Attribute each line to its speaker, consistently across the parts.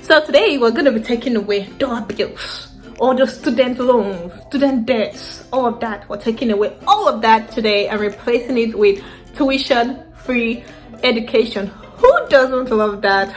Speaker 1: So today we're going to be taking away dollar bills, all the student loans, student debts, all of that. We're taking away all of that today and replacing it with tuition-free education. Who doesn't love that?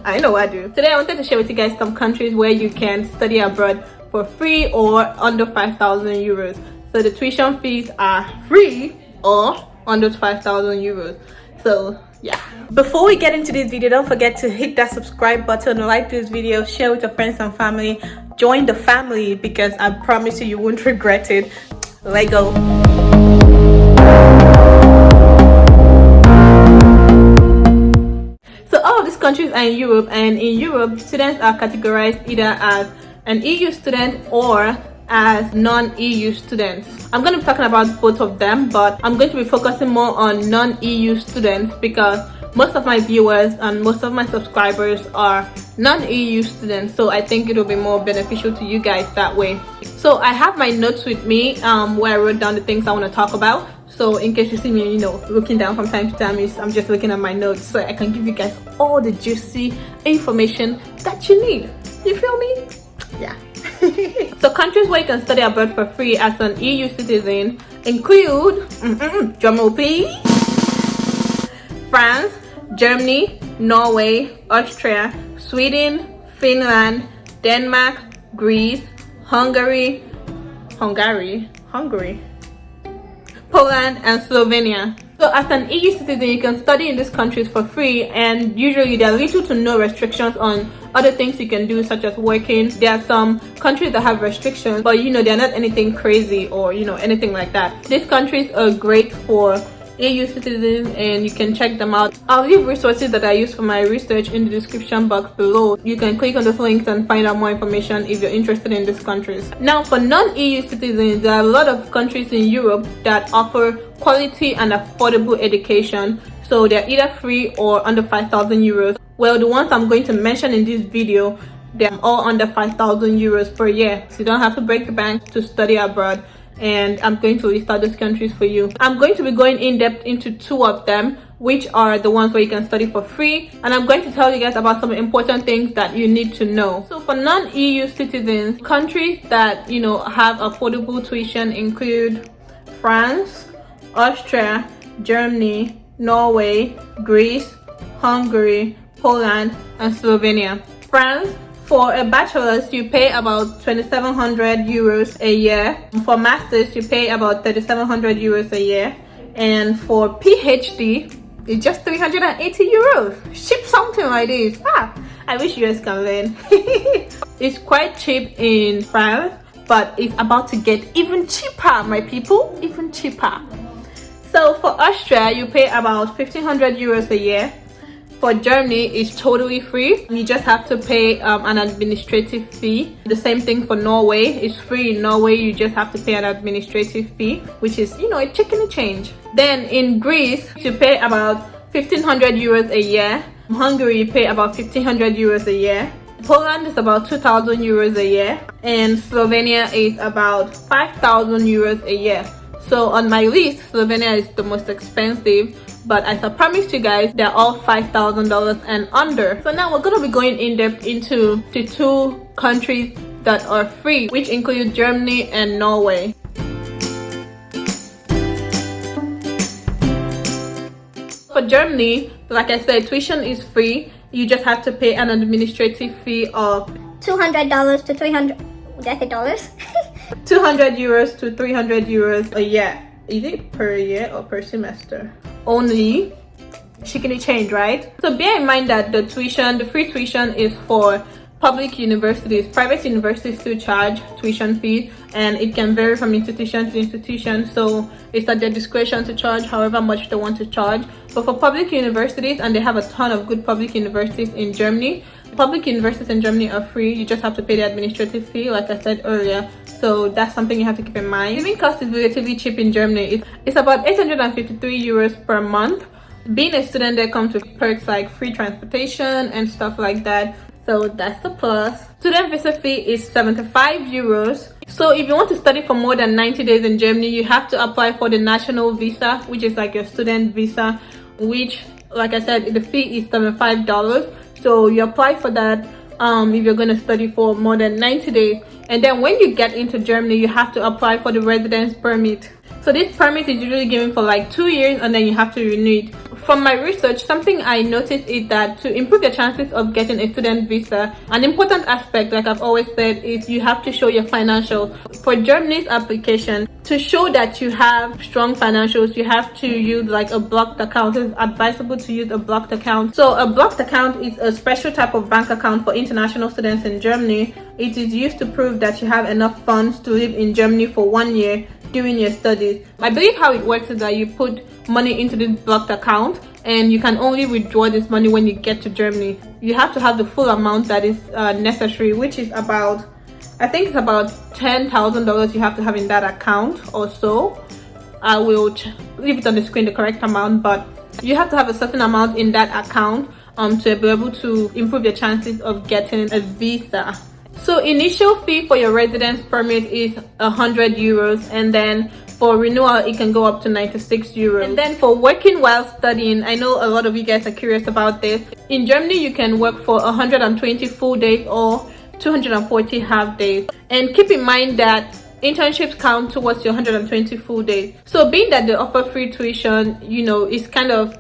Speaker 1: I know I do. Today I wanted to share with you guys some countries where you can study abroad for free or under 5,000 euros. So the tuition fees are free or under 5,000 euros. So yeah, before we get into this video, don't forget to hit that subscribe button, like this video, share with your friends and family, join the family, because I promise you won't regret it. Let's go. So all of these countries are in Europe, and in Europe students are categorized either as an EU student or as non-EU students. I'm going to be talking about both of them, but I'm going to be focusing more on non-EU students because most of my viewers and most of my subscribers are non-EU students, so I think it will be more beneficial to you guys that way. So I have my notes with me where I wrote down the things I want to talk about. So in case you see me, looking down from time to time, I'm just looking at my notes so I can give you guys all the juicy information that you need. You feel me? Yeah. So countries where you can study abroad for free as an EU citizen include drumroll please, France, Germany, Norway, Austria, Sweden, Finland, Denmark, Greece, Hungary, Poland, and Slovenia. So as an EU citizen, you can study in these countries for free, and usually there are little to no restrictions on other things you can do, such as working. There are some countries that have restrictions, but they're not anything crazy or anything like that. These countries are great for EU citizens and you can check them out. I'll leave resources that I use for my research in the description box below. You can click on those links and find out more information if you're interested in these countries. Now for non-EU citizens, there are a lot of countries in Europe that offer quality and affordable education. So they're either free or under 5,000 euros. Well, the ones I'm going to mention in this video, they're all under 5,000 euros per year. So you don't have to break the bank to study abroad. And I'm going to list out those countries for you. I'm going to be going in depth into two of them, which are the ones where you can study for free, and I'm going to tell you guys about some important things that you need to know. So for non-EU citizens, countries that have affordable tuition include France, Austria, Germany, Norway, Greece, Hungary, Poland, and Slovenia. France, for a bachelor's, you pay about 2,700 euros a year. For master's, you pay about 3,700 euros a year. And for PhD, it's just 380 euros. Ship something like this. I wish you guys can learn. It's quite cheap in France, but it's about to get even cheaper, my people. Even cheaper. So for Austria, you pay about 1,500 euros a year. For Germany, it's totally free. You just have to pay an administrative fee. The same thing for Norway. It's free in Norway. You just have to pay an administrative fee, which is, a chicken change. Then in Greece, you pay about 1,500 euros a year. In Hungary, you pay about 1,500 euros a year. Poland is about 2,000 euros a year. And Slovenia is about 5,000 euros a year. So on my list, Slovenia is the most expensive. But as I promised you guys, they're all $5,000 and under. So now we're going to be going in depth into the two countries that are free, which include Germany and Norway. For Germany, like I said, tuition is free. You just have to pay an administrative fee of
Speaker 2: $200 to 300. Did I say dollars?
Speaker 1: 200 euros to 300 euros a year. Is it per year or per semester? Only chicken change, right? So bear in mind that the free tuition is for public universities. Private universities still charge tuition fee, and it can vary from institution to institution, so it's at their discretion to charge however much they want to charge. But for public universities, and they have a ton of good public universities in Germany, public universities in Germany are free. You just have to pay the administrative fee, like I said earlier. So that's something you have to keep in mind. Living cost is relatively cheap in Germany. It's about 853 euros per month. Being a student, there comes with perks like free transportation and stuff like that. So that's the plus. Student visa fee is 75 euros. So if you want to study for more than 90 days in Germany, you have to apply for the national visa, which is like your student visa, which, like I said, the fee is $75. So you apply for that if you're going to study for more than 90 days. And then when you get into Germany, you have to apply for the residence permit. So this permit is usually given for like 2 years, and then you have to renew it. From my research, something I noticed is that to improve your chances of getting a student visa, an important aspect, like I've always said, is you have to show your financials. For Germany's application, to show that you have strong financials, you have to use like a blocked account. It's advisable to use a blocked account. So a blocked account is a special type of bank account for international students in Germany. It is used to prove that you have enough funds to live in Germany for 1 year during your studies. I believe how it works is that you put money into this blocked account, and you can only withdraw this money when you get to Germany. You have to have the full amount that is necessary, which is about, I think it's about $10,000 you have to have in that account or so. I will leave it on the screen, the correct amount, but you have to have a certain amount in that account to be able to improve your chances of getting a visa. So initial fee for your residence permit is 100 euros, and then for renewal it can go up to 96 euros. And then for working while studying, I know a lot of you guys are curious about this. In Germany, you can work for 120 full days or 240 half days. And keep in mind that internships count towards your 120 full days. So being that they offer free tuition, you know, it kind of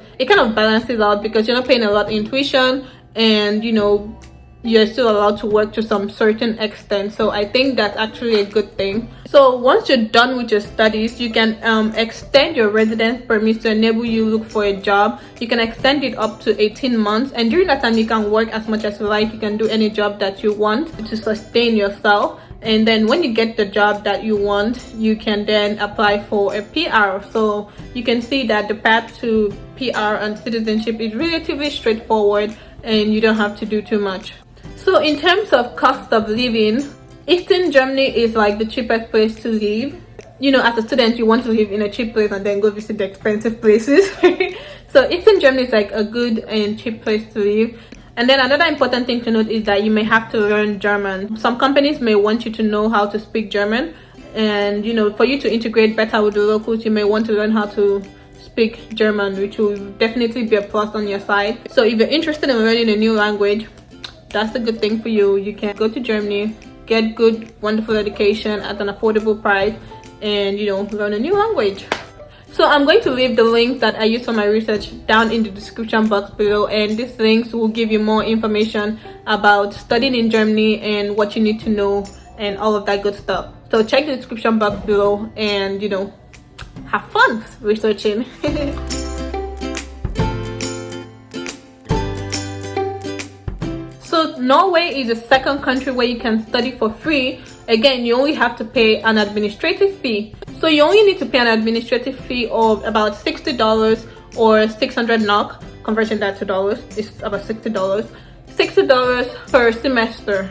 Speaker 1: balances out, because you're not paying a lot in tuition, and you know, you're still allowed to work to some certain extent. So I think that's actually a good thing. So once you're done with your studies, you can extend your residence permit to enable you look for a job. You can extend it up to 18 months, and during that time you can work as much as you like. You can do any job that you want to sustain yourself. And then when you get the job that you want, you can then apply for a PR. So you can see that the path to PR and citizenship is relatively straightforward, and you don't have to do too much. So in terms of cost of living, Eastern Germany is like the cheapest place to live. You know, as a student, you want to live in a cheap place and then go visit the expensive places. So Eastern Germany is like a good and cheap place to live. And then another important thing to note is that you may have to learn German. Some companies may want you to know how to speak German, and you know, for you to integrate better with the locals, you may want to learn how to speak German, which will definitely be a plus on your side. So if you're interested in learning a new language, that's a good thing for you. You can go to Germany, get good, wonderful education at an affordable price, and you know, learn a new language. So I'm going to leave the links that I used for my research down in the description box below, and these links will give you more information about studying in Germany and what you need to know and all of that good stuff. So check the description box below and, you know, have fun researching. So Norway is the second country where you can study for free. Again, you only have to pay an administrative fee. So you only need to pay an administrative fee of about $60 or 600 NOK. Converting that to dollars, it's about $60. $60 per semester.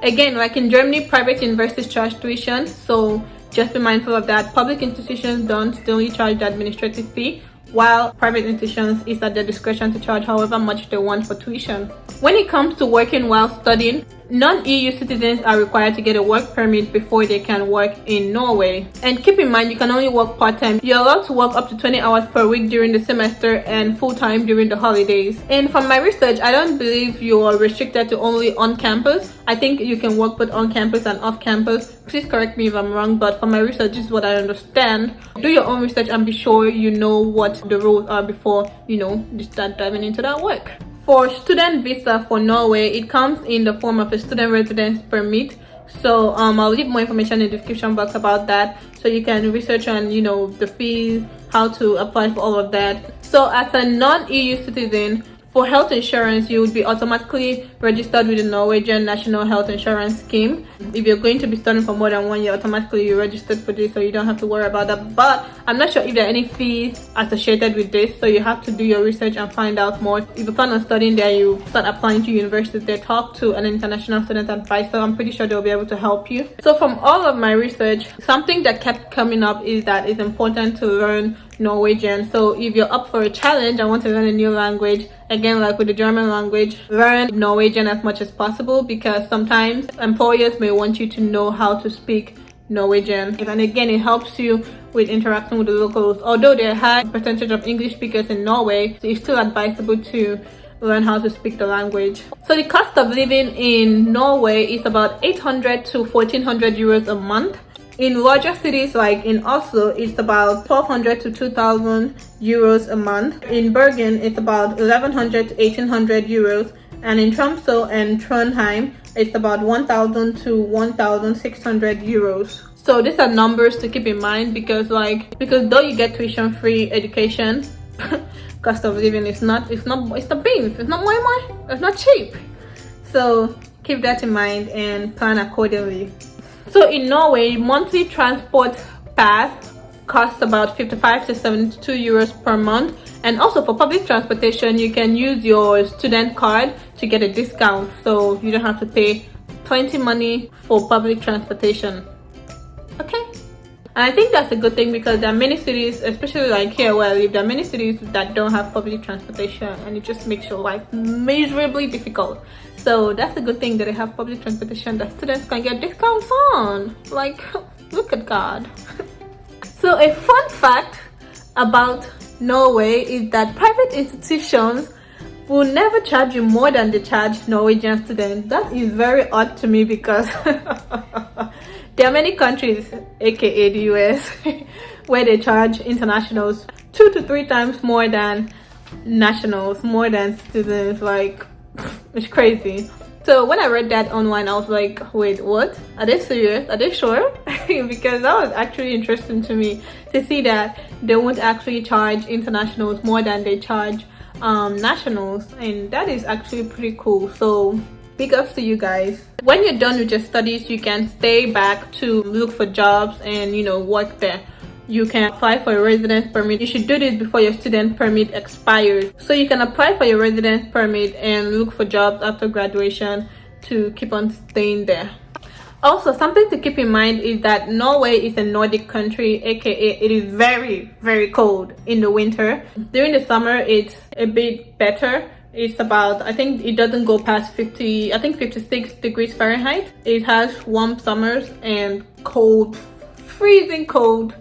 Speaker 1: Again, like in Germany, private universities charge tuition, so just be mindful of that. Public institutions don't, they only charge the administrative fee, while private institutions is at their discretion to charge however much they want for tuition. When it comes to working while studying, non-EU citizens are required to get a work permit before they can work in Norway. And keep in mind, you can only work part-time. You're allowed to work up to 20 hours per week during the semester and full-time during the holidays. And from my research, I don't believe you are restricted to only on campus. I think you can work both on campus and off campus. Please correct me if I'm wrong, but from my research, this is what I understand. Do your own research and be sure you know what the rules are before, you know, you start diving into that work. For student visa for Norway, it comes in the form of a student residence permit. So I'll leave more information in the description box about that, so you can research on, you know, the fees, how to apply for all of that. So as a non-EU citizen, for health insurance, you would be automatically registered with the Norwegian National Health Insurance Scheme. If you're going to be studying for more than 1 year, automatically you're registered for this, so you don't have to worry about that. But I'm not sure if there are any fees associated with this, so you have to do your research and find out more. If you plan on studying there, you start applying to universities there, talk to an international student advisor. I'm pretty sure they'll be able to help you. So from all of my research, something that kept coming up is that it's important to learn Norwegian. So if you're up for a challenge and want to learn a new language, again, like with the German language, learn Norwegian as much as possible, because sometimes employers may want you to know how to speak Norwegian. And again, it helps you with interacting with the locals. Although there are a high percentage of English speakers in Norway, so it's still advisable to learn how to speak the language. So the cost of living in Norway is about 800 to 1400 euros a month. In larger cities like in Oslo, it's about 1200 to 2000 euros a month. In Bergen, it's about 1100 to 1800 euros. And in Tromsø and Trondheim, it's about 1000 to 1600 euros. So these are numbers to keep in mind because though you get tuition free education, cost of living is not the beans, it's not moi, it's not cheap. So keep that in mind and plan accordingly. So in Norway, monthly transport pass costs about 55 to 72 euros per month. And also for public transportation, you can use your student card to get a discount. So you don't have to pay plenty money for public transportation. Okay. And I think that's a good thing because there are many cities, especially like here where I live, there are many cities that don't have public transportation and it just makes your life miserably difficult. So that's a good thing that they have public transportation that students can get discounts on. Like, look at God. So a fun fact about Norway is that private institutions will never charge you more than they charge Norwegian students. That is very odd to me because there are many countries, aka the US, where they charge internationals 2 to 3 times more than nationals, more than students. Like, it's crazy. So when I read that online, I was like, wait, what? Are they serious? Are they sure? Because that was actually interesting to me to see that they won't actually charge internationals more than they charge nationals, and that is actually pretty cool. So big ups to you guys. When you're done with your studies, you can stay back to look for jobs and work there. You can apply for a residence permit. You should do this before your student permit expires. So you can apply for your residence permit and look for jobs after graduation to keep on staying there. Also, something to keep in mind is that Norway is a Nordic country, aka it is very, very cold in the winter. During the summer, it's a bit better. It's about, I think it doesn't go past 56 degrees Fahrenheit. It has warm summers and cold, freezing cold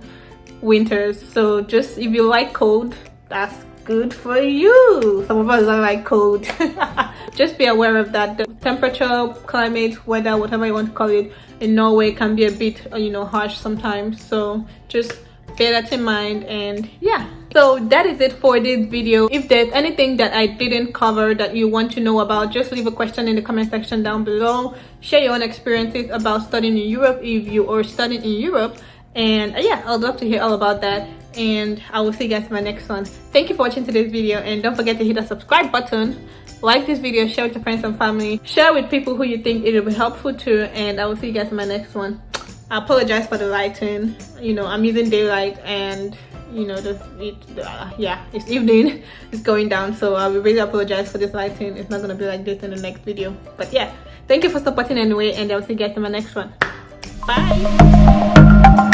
Speaker 1: winters. So just if you like cold, that's good for you. Some of us don't like cold. Just be aware of that. The temperature, climate, weather, whatever you want to call it, in Norway can be a bit harsh sometimes. So just bear that in mind. And yeah, so that is it for this video. If there's anything that I didn't cover that you want to know about, just leave a question in the comment section down below. Share your own experiences about studying in Europe if you are studying in Europe. And yeah, I'd love to hear all about that, and I will see you guys in my next one. Thank you for watching today's video, and don't forget to hit the subscribe button, like this video, share with your friends and family, share with people who you think it will be helpful to, and I will see you guys in my next one. I apologize for the lighting. I'm using daylight, and it's evening, it's going down, so I will really apologize for this lighting. It's not gonna be like this in the next video. But yeah, thank you for supporting anyway, and I will see you guys in my next one. Bye.